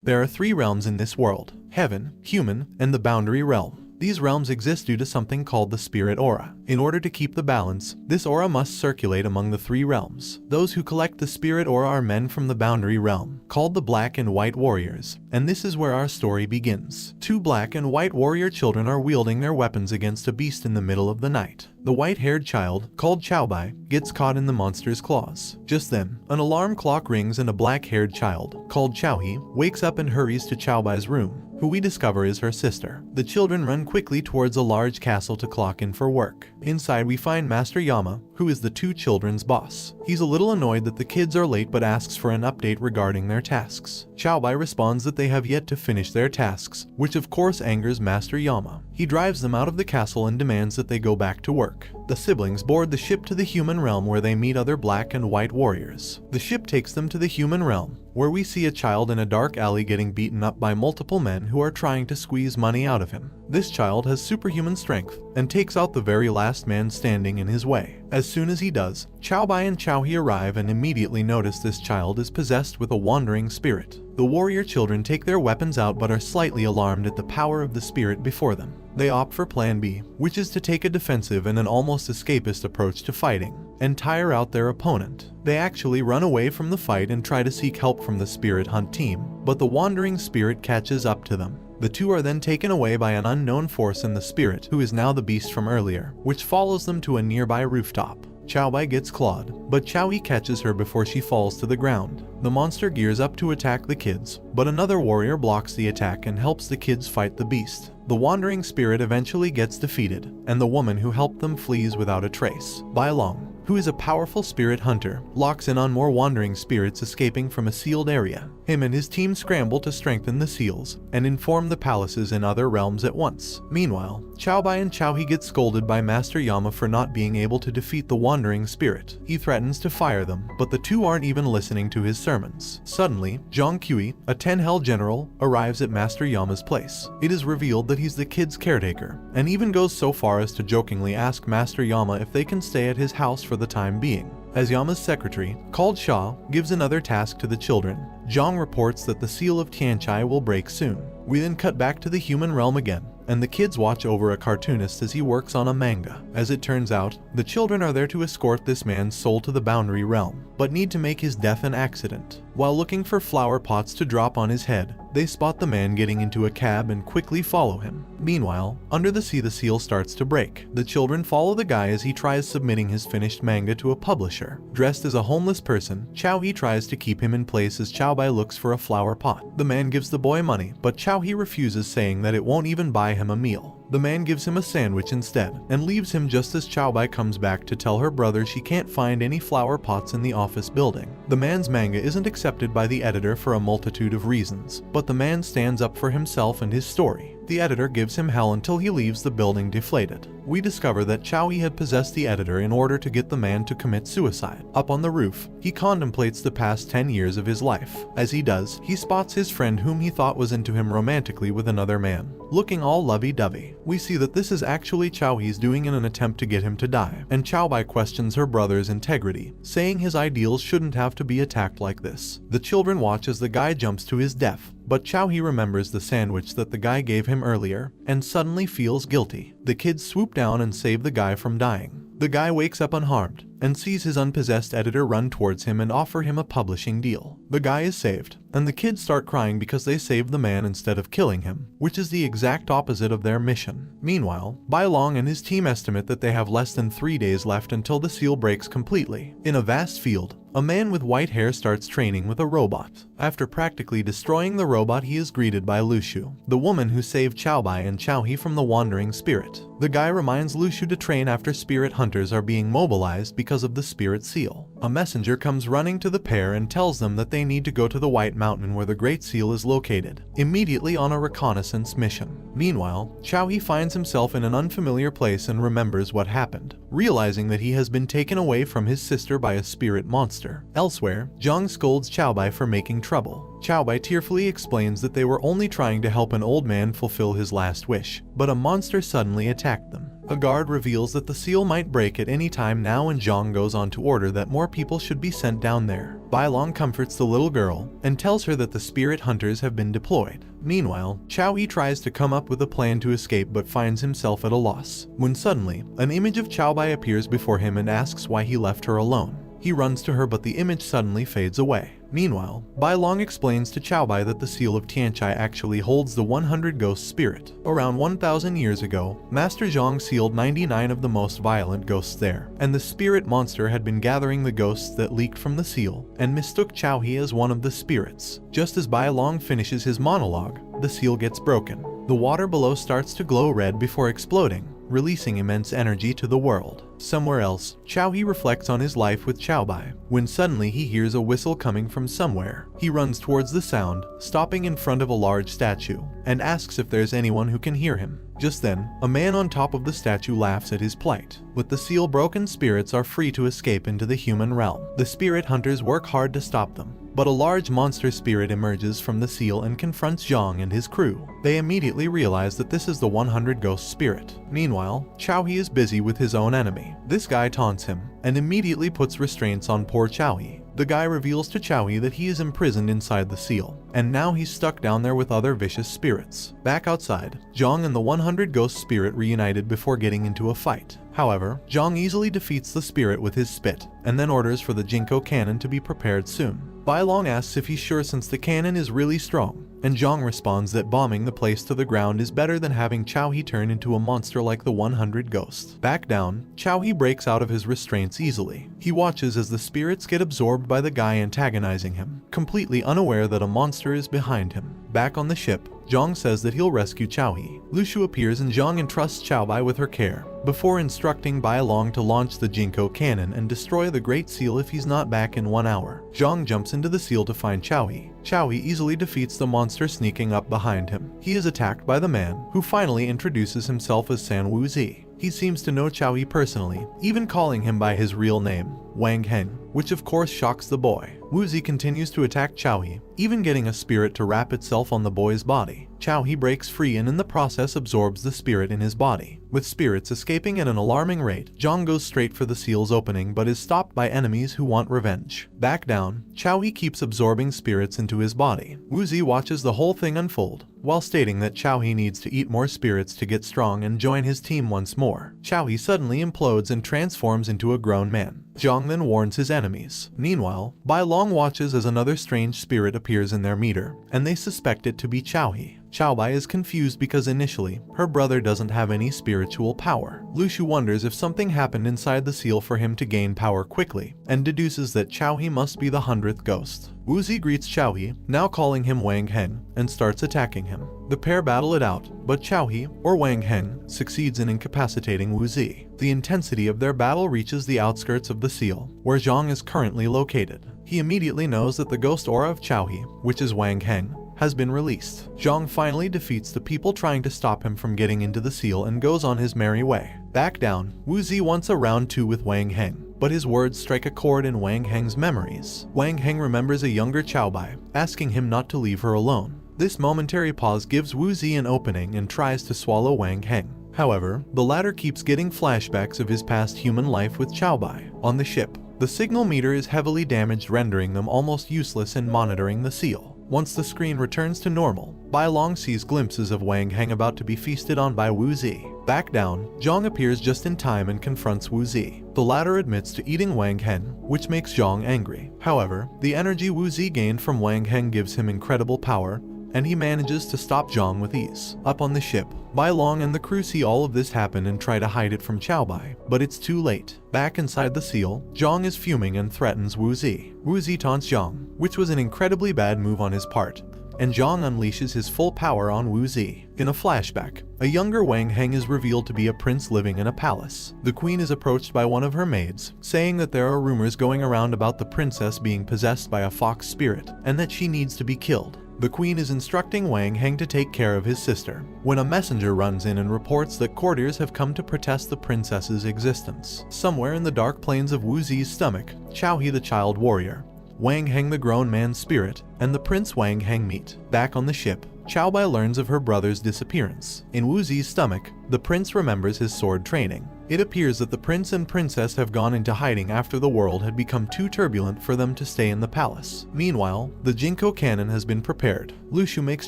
There are 3 realms in this world: heaven, human, and the boundary realm. These realms exist due to something called the spirit aura. In order to keep the balance, this aura must circulate among the 3 realms. Those who collect the spirit aura are men from the boundary realm, called the Black and White Warriors, and this is where our story begins. 2 black and white warrior children are wielding their weapons against a beast in the middle of the night. The white-haired child, called Chaobai, gets caught in the monster's claws. Just then, an alarm clock rings and a black-haired child, called Chaohi, wakes up and hurries to Chaobai's room, who we discover is her sister. The children run quickly towards a large castle to clock in for work. Inside we find Master Yama, who is the 2 children's boss. He's a little annoyed that the kids are late but asks for an update regarding their tasks. Chaobai responds that they have yet to finish their tasks, which of course angers Master Yama. He drives them out of the castle and demands that they go back to work. The siblings board the ship to the human realm where they meet other black and white warriors. The ship takes them to the human realm, where we see a child in a dark alley getting beaten up by multiple men who are trying to squeeze money out of him. This child has superhuman strength and takes out the very last man standing in his way. As soon as he does, Chaobai and Chaohi arrive and immediately notice this child is possessed with a wandering spirit. The warrior children take their weapons out but are slightly alarmed at the power of the spirit before them. They opt for Plan B, which is to take a defensive and an almost escapist approach to fighting, and tire out their opponent. They actually run away from the fight and try to seek help from the spirit hunt team, but the wandering spirit catches up to them. The 2 are then taken away by an unknown force in the spirit, who is now the beast from earlier, which follows them to a nearby rooftop. Chaobai gets clawed, but Chaohi catches her before she falls to the ground. The monster gears up to attack the kids, but another warrior blocks the attack and helps the kids fight the beast. The wandering spirit eventually gets defeated, and the woman who helped them flees without a trace. Bai Long, who is a powerful spirit hunter, locks in on more wandering spirits escaping from a sealed area. Him and his team scramble to strengthen the seals and inform the palaces in other realms at once. Meanwhile, Chaobai and Chaohi get scolded by Master Yama for not being able to defeat the wandering spirit. He threatens to fire them, but the 2 aren't even listening to his sermons. Suddenly, Zhang Kui, a 10-hell general, arrives at Master Yama's place. It is revealed that he's the kids' caretaker, and even goes so far as to jokingly ask Master Yama if they can stay at his house for the time being. As Yama's secretary, called Sha, gives another task to the children, Zhang reports that the seal of Tianchai will break soon. We then cut back to the human realm again, and the kids watch over a cartoonist as he works on a manga. As it turns out, the children are there to escort this man's soul to the boundary realm, but need to make his death an accident. While looking for flower pots to drop on his head, they spot the man getting into a cab and quickly follow him. Meanwhile, under the sea the seal starts to break. The children follow the guy as he tries submitting his finished manga to a publisher. Dressed as a homeless person, Chaohi tries to keep him in place as Chaobai looks for a flower pot. The man gives the boy money, but Chaohi refuses, saying that it won't even buy him a meal. The man gives him a sandwich instead, and leaves him just as Chaobai comes back to tell her brother she can't find any flower pots in the office building. The man's manga isn't accepted by the editor for a multitude of reasons, but the man stands up for himself and his story. The editor gives him hell until he leaves the building deflated. We discover that Chaohi had possessed the editor in order to get the man to commit suicide. Up on the roof, he contemplates the past 10 years of his life. As he does, he spots his friend whom he thought was into him romantically with another man, looking all lovey-dovey. We see that this is actually Chaohi's doing in an attempt to get him to die, and Chaobai questions her brother's integrity, saying his ideals shouldn't have to be attacked like this. The children watch as the guy jumps to his death, but Chaohi remembers the sandwich that the guy gave him earlier, and suddenly feels guilty. The kids swoop down and save the guy from dying. The guy wakes up unharmed, and sees his unpossessed editor run towards him and offer him a publishing deal. The guy is saved, and the kids start crying because they saved the man instead of killing him, which is the exact opposite of their mission. Meanwhile, Bai Long and his team estimate that they have less than 3 days left until the seal breaks completely. In a vast field, a man with white hair starts training with a robot. After practically destroying the robot, he is greeted by Lushu, the woman who saved Chaobai and Chaohi from the wandering spirit. The guy reminds Lushu to train after spirit hunters are being mobilized because of the spirit seal. A messenger comes running to the pair and tells them that they need to go to the White Mountain where the Great Seal is located, immediately on a reconnaissance mission. Meanwhile, Chaohi finds himself in an unfamiliar place and remembers what happened, realizing that he has been taken away from his sister by a spirit monster. Elsewhere, Zhang scolds Chaobai for making trouble. Chaobai tearfully explains that they were only trying to help an old man fulfill his last wish, but a monster suddenly attacked them. A guard reveals that the seal might break at any time now, and Zhang goes on to order that more people should be sent down there. Bai Long comforts the little girl and tells her that the spirit hunters have been deployed. Meanwhile, Chao Yi tries to come up with a plan to escape but finds himself at a loss, when suddenly, an image of Chao Bai appears before him and asks why he left her alone. He runs to her but the image suddenly fades away. Meanwhile, Bai Long explains to Chao Bai that the seal of Tianchai actually holds the 100 ghost spirit. Around 1,000 years ago, Master Zhang sealed 99 of the most violent ghosts there, and the spirit monster had been gathering the ghosts that leaked from the seal, and mistook Chao He as one of the spirits. Just as Bai Long finishes his monologue, the seal gets broken. The water below starts to glow red before exploding, releasing immense energy to the world. Somewhere else, Chao He reflects on his life with Chao Bai, when suddenly he hears a whistle coming from somewhere. He runs towards the sound, stopping in front of a large statue, and asks if there's anyone who can hear him. Just then, a man on top of the statue laughs at his plight. With the seal broken, spirits are free to escape into the human realm. The spirit hunters work hard to stop them, but a large monster spirit emerges from the seal and confronts Zhang and his crew. They immediately realize that this is the 100 ghost spirit. Meanwhile, Chao He is busy with his own enemy. This guy taunts him, and immediately puts restraints on poor Chao He. The guy reveals to Chao He that he is imprisoned inside the seal, and now he's stuck down there with other vicious spirits. Back outside, Zhang and the 100 ghost spirit reunited before getting into a fight. However, Zhang easily defeats the spirit with his spit, and then orders for the Jinko cannon to be prepared soon. Bai Long asks if he's sure since the cannon is really strong, and Zhang responds that bombing the place to the ground is better than having Chao He turn into a monster like the 100 ghosts. Back down, Chao He breaks out of his restraints easily. He watches as the spirits get absorbed by the guy antagonizing him, completely unaware that a monster is behind him. Back on the ship, Zhang says that he'll rescue Chao He. Lu Shu appears and Zhang entrusts Chao Bai with her care, before instructing Bai Long to launch the Jinko cannon and destroy the Great Seal if he's not back in 1 hour. Zhang jumps into the seal to find Chao He. Chao He easily defeats the monster sneaking up behind him. He is attacked by the man, who finally introduces himself as San Wuzi. He seems to know Chao He personally, even calling him by his real name, Wang Heng, which of course shocks the boy. Wuzi continues to attack Chao He, even getting a spirit to wrap itself on the boy's body. Chao He breaks free and in the process absorbs the spirit in his body. With spirits escaping at an alarming rate, Zhang goes straight for the seal's opening but is stopped by enemies who want revenge. Back down, Chao He keeps absorbing spirits into his body. Wuzi watches the whole thing unfold, while stating that Chao He needs to eat more spirits to get strong and join his team once more. Chao He suddenly implodes and transforms into a grown man. Zhang then warns his enemies. Meanwhile, Bai Long watches as another strange spirit appears in their meter, and they suspect it to be Chao He. Chao Bai is confused because initially, her brother doesn't have any spiritual power. Lu Shu wonders if something happened inside the seal for him to gain power quickly, and deduces that Chao He must be the 100th ghost. Wuzi greets Chao He, now calling him Wang Heng, and starts attacking him. The pair battle it out, but Chao He, or Wang Heng, succeeds in incapacitating Wuzi. The intensity of their battle reaches the outskirts of the seal, where Zhang is currently located. He immediately knows that the ghost aura of Chao He, which is Wang Heng, has been released. Zhang finally defeats the people trying to stop him from getting into the seal and goes on his merry way. Back down, Wuzi wants a round 2 with Wang Heng, but his words strike a chord in Wang Heng's memories. Wang Heng remembers a younger Chao Bai, asking him not to leave her alone. This momentary pause gives Wuzi an opening and tries to swallow Wang Heng. However, the latter keeps getting flashbacks of his past human life with Chao Bai. On the ship, the signal meter is heavily damaged, rendering them almost useless in monitoring the seal. Once the screen returns to normal, Bai Long sees glimpses of Wang Heng about to be feasted on by Wuzi. Back down, Zhang appears just in time and confronts Wuzi. The latter admits to eating Wang Heng, which makes Zhang angry. However, the energy Wuzi gained from Wang Heng gives him incredible power, and he manages to stop Zhang with ease. Up on the ship, Bai Long and the crew see all of this happen and try to hide it from Chao Bai, but it's too late. Back inside the seal, Zhang is fuming and threatens Wuzi. Wuzi taunts Zhang, which was an incredibly bad move on his part, and Zhang unleashes his full power on Wuzi. In a flashback, a younger Wang Heng is revealed to be a prince living in a palace. The queen is approached by one of her maids, saying that there are rumors going around about the princess being possessed by a fox spirit, and that she needs to be killed. The queen is instructing Wang Heng to take care of his sister, when a messenger runs in and reports that courtiers have come to protest the princess's existence. Somewhere in the dark plains of Wuzi's stomach, Chao He the child warrior, Wang Heng the grown man's spirit, and the Prince Wang Heng meet. Back on the ship, Bai learns of her brother's disappearance. In Wu Zi's stomach, the prince remembers his sword training. It appears that the prince and princess have gone into hiding after the world had become too turbulent for them to stay in the palace. Meanwhile, the Jinko cannon has been prepared. Lu Xu makes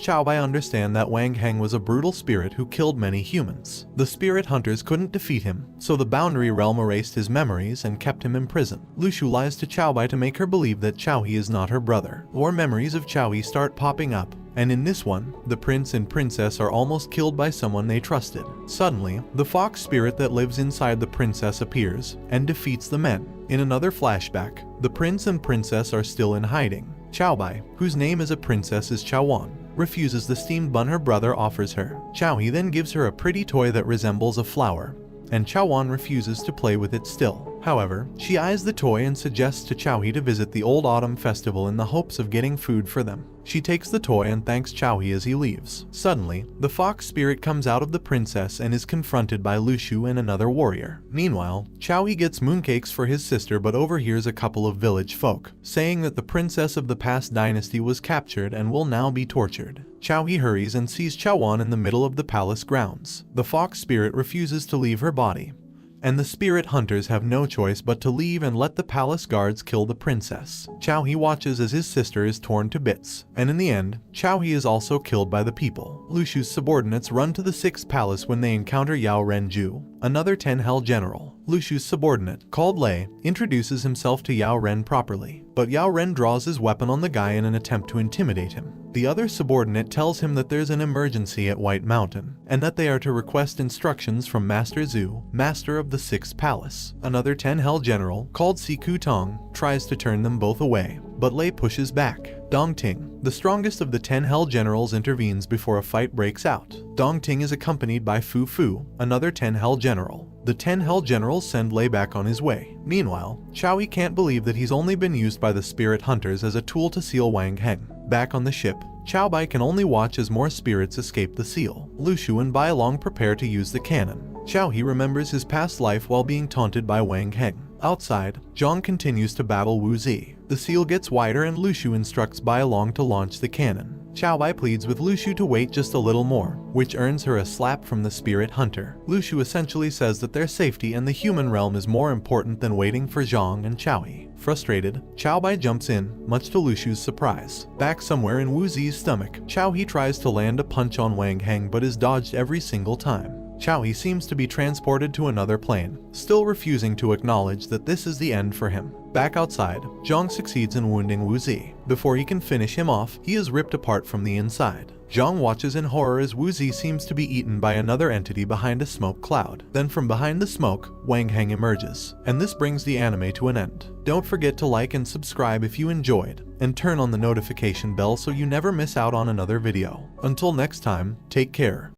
Bai understand that Wang Heng was a brutal spirit who killed many humans. The spirit hunters couldn't defeat him, so the boundary realm erased his memories and kept him in prison. Lu Xu lies to Bai to make her believe that Xiaohe is not her brother. More memories of Xiaohe start popping up, and in this one, the prince and princess are almost killed by someone they trusted. Suddenly, the fox spirit that lives inside the princess appears and defeats the men. In another flashback, the prince and princess are still in hiding. Bai, whose name as a princess is Chaoan, refuses the steamed bun her brother offers her. Xiaohe then gives her a pretty toy that resembles a flower, and Chaoan refuses to play with it still. However, she eyes the toy and suggests to Xiaohe to visit the Old Autumn Festival in the hopes of getting food for them. She takes the toy and thanks Xiaohe as he leaves. Suddenly, the fox spirit comes out of the princess and is confronted by Lu Xu and another warrior. Meanwhile, Xiaohe gets mooncakes for his sister but overhears a couple of village folk saying that the princess of the past dynasty was captured and will now be tortured. Xiaohe hurries and sees Chaoan in the middle of the palace grounds. The fox spirit refuses to leave her body, and the spirit hunters have no choice but to leave and let the palace guards kill the princess. Xiaohe watches as his sister is torn to bits, and in the end, Xiaohe is also killed by the people. Lu Xu's subordinates run to the 6th palace when they encounter Yao Renju, another 10 Hell general. Lu Xu's subordinate, called Lei, introduces himself to Yao Ren properly, but Yao Ren draws his weapon on the guy in an attempt to intimidate him. The other subordinate tells him that there's an emergency at White Mountain, and that they are to request instructions from Master Zhu, master of the 6th palace. Another 10 Hell general, called Siku Tong, tries to turn them both away, but Lei pushes back. Dong Ting, the strongest of the 10 Hell generals, intervenes before a fight breaks out. Dong Ting is accompanied by Fu Fu, another 10 Hell general. The 10 Hell generals send Lei back on his way. Meanwhile, Xiaohe can't believe that he's only been used by the spirit hunters as a tool to seal Wang Heng. Back on the ship, Bai can only watch as more spirits escape the seal. Lu Xu and Bai Long prepare to use the cannon. Xiaohe remembers his past life while being taunted by Wang Heng. Outside, Zhang continues to battle Wu Zi. The seal gets wider and Lu Xu instructs Bai Long to launch the cannon. Bai pleads with Lu Xu to wait just a little more, which earns her a slap from the spirit hunter. Lu Xu essentially says that their safety and the human realm is more important than waiting for Zhang and Xiaohe. Frustrated, Bai jumps in, much to Lu Xu's surprise. Back somewhere in Wu Zi's stomach, Xiaohe tries to land a punch on Wang Heng but is dodged every single time. Xiaohe seems to be transported to another plane, still refusing to acknowledge that this is the end for him. Back outside, Zhang succeeds in wounding Wu Zi. Before he can finish him off, he is ripped apart from the inside. Zhang watches in horror as Wu Zi seems to be eaten by another entity behind a smoke cloud. Then from behind the smoke, Wang Heng emerges, and this brings the anime to an end. Don't forget to like and subscribe if you enjoyed, and turn on the notification bell so you never miss out on another video. Until next time, take care.